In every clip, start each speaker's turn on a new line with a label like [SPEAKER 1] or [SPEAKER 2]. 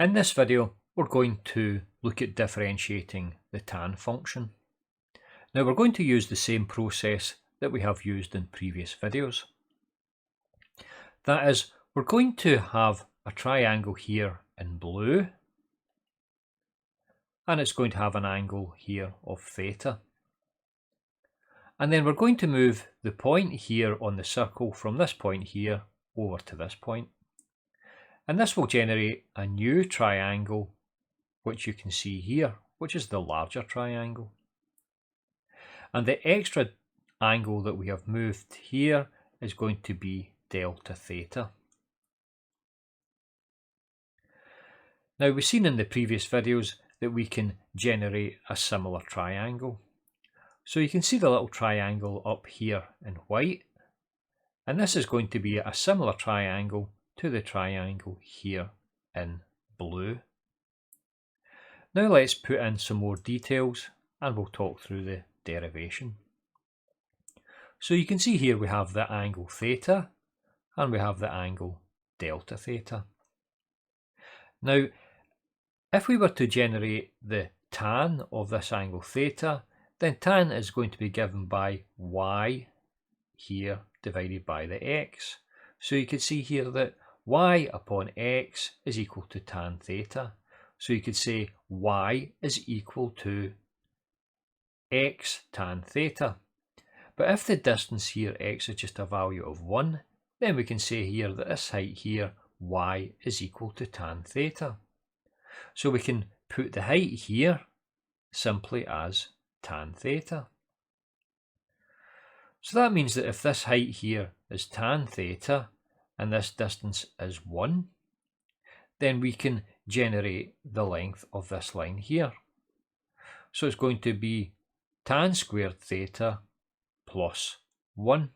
[SPEAKER 1] In this video, we're going to look at differentiating the tan function. Now we're going to use the same process that we have used in previous videos. That is, we're going to have a triangle here in blue, and it's going to have an angle here of theta. And then we're going to move the point here on the circle from this point here over to this point. And this will generate a new triangle, which you can see here, which is the larger triangle. And the extra angle that we have moved here is going to be delta theta. Now we've seen in the previous videos that we can generate a similar triangle. So you can see the little triangle up here in white, and this is going to be a similar triangle to the triangle here in blue. Now let's put in some more details and we'll talk through the derivation. So you can see here we have the angle theta and we have the angle delta theta. Now if we were to generate the tan of this angle theta, then tan is going to be given by y here divided by the x. So you can see here that y upon x is equal to tan theta. So you could say y is equal to x tan theta. But if the distance here, x, is just a value of 1, then we can say here that this height here, y, is equal to tan theta. So we can put the height here simply as tan theta. So that means that if this height here is tan theta and this distance is 1, then we can generate the length of this line here. So it's going to be tan squared theta plus 1.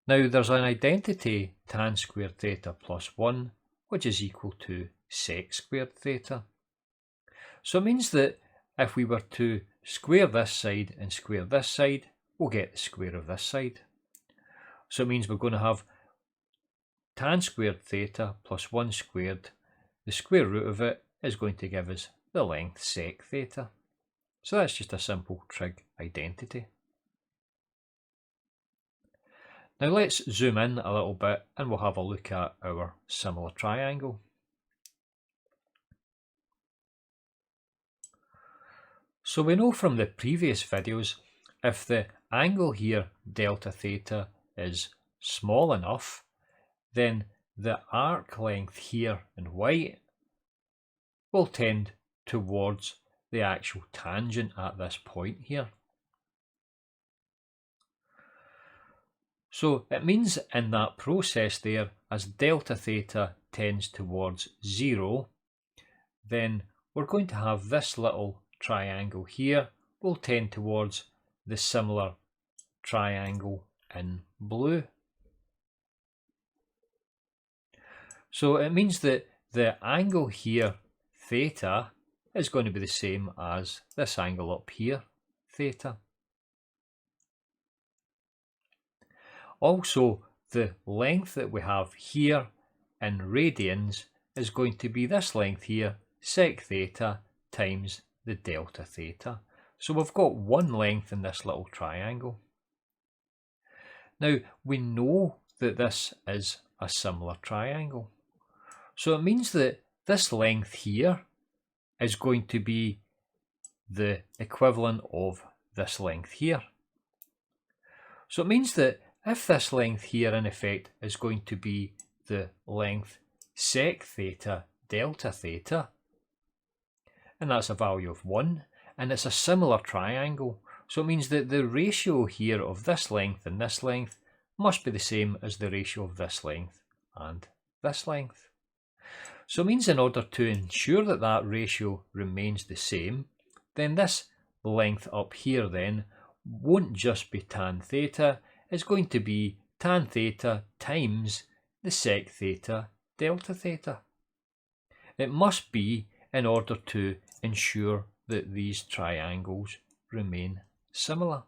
[SPEAKER 1] Now there's an identity tan squared theta plus 1, which is equal to sec squared theta. So it means that if we were to square this side and square this side, we'll get the square of this side. So it means we're going to have tan squared theta plus 1 squared. The square root of it is going to give us the length sec theta. So that's just a simple trig identity. Now let's zoom in a little bit and we'll have a look at our similar triangle. So we know from the previous videos, if the angle here, delta theta, is small enough, then the arc length here in white will tend towards the actual tangent at this point here. So it means in that process there, as delta theta tends towards 0, then we're going to have this little triangle here will tend towards the similar triangle in blue. So it means that the angle here, theta, is going to be the same as this angle up here, theta. Also, the length that we have here in radians is going to be this length here, sec theta, times the delta theta. So we've got one length in this little triangle. Now we know that this is a similar triangle. So it means that this length here is going to be the equivalent of this length here. So it means that if this length here in effect is going to be the length sec theta delta theta, and that's a value of 1, and it's a similar triangle, so it means that the ratio here of this length and this length must be the same as the ratio of this length and this length. So it means in order to ensure that that ratio remains the same, then this length up here then won't just be tan theta, it's going to be tan theta times the sec theta delta theta. It must be in order to ensure that these triangles remain similar.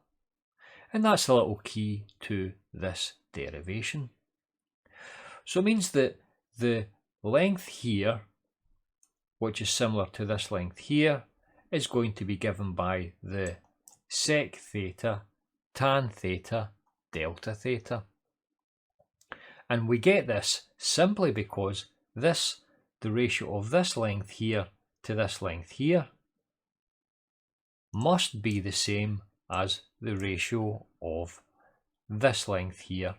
[SPEAKER 1] And that's a little key to this derivation. So it means that the length here which is similar to this length here, is going to be given by the sec theta, tan theta, delta theta. And we get this simply because the ratio of this length here to this length here must be the same as the ratio of this length here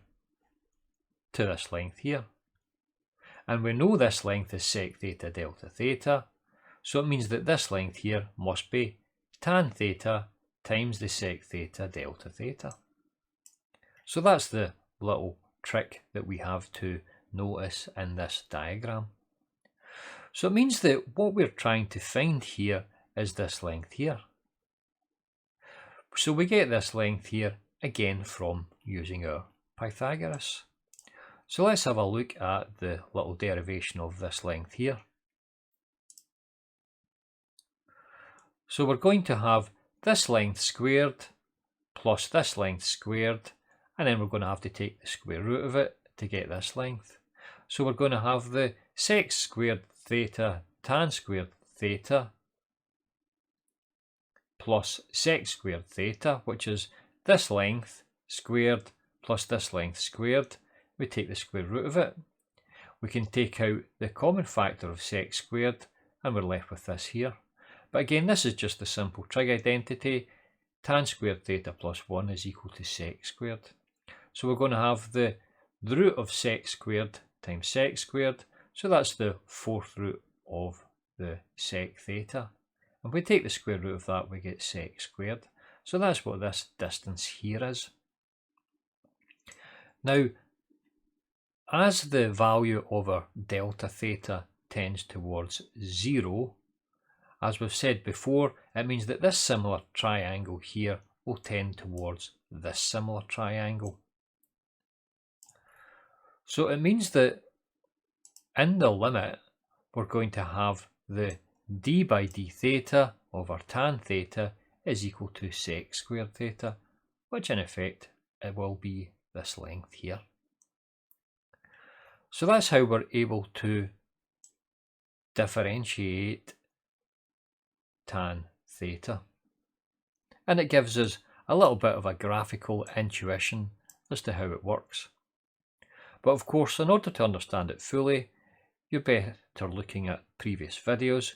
[SPEAKER 1] to this length here. And we know this length is sec theta delta theta, so it means that this length here must be tan theta times the sec theta delta theta. So that's the little trick that we have to notice in this diagram. So it means that what we're trying to find here is this length here. So we get this length here again from using our Pythagoras. So let's have a look at the little derivation of this length here. So we're going to have this length squared plus this length squared, and then we're going to have to take the square root of it to get this length. So we're going to have the sec squared theta tan squared theta plus sec squared theta, which is this length squared plus this length squared. We take the square root of it. We can take out the common factor of sec squared and we're left with this here. But again, this is just a simple trig identity. Tan squared theta plus 1 is equal to sec squared. So we're going to have the root of sec squared times sec squared. So that's the fourth root of the sec theta. And if we take the square root of that, we get sec squared. So that's what this distance here is. Now, as the value of our delta theta tends towards 0, as we've said before, it means that this similar triangle here will tend towards this similar triangle. So it means that in the limit, we're going to have the d by d theta over tan theta is equal to sec squared theta, which in effect it will be this length here. So that's how we're able to differentiate tan theta. And it gives us a little bit of a graphical intuition as to how it works. But of course, in order to understand it fully, you're better looking at previous videos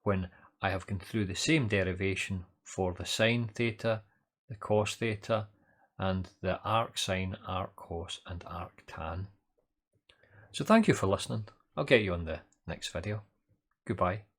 [SPEAKER 1] when I have gone through the same derivation for the sine theta, the cos theta, and the arc sine, arc cos, and arc tan. So thank you for listening. I'll get you on the next video. Goodbye.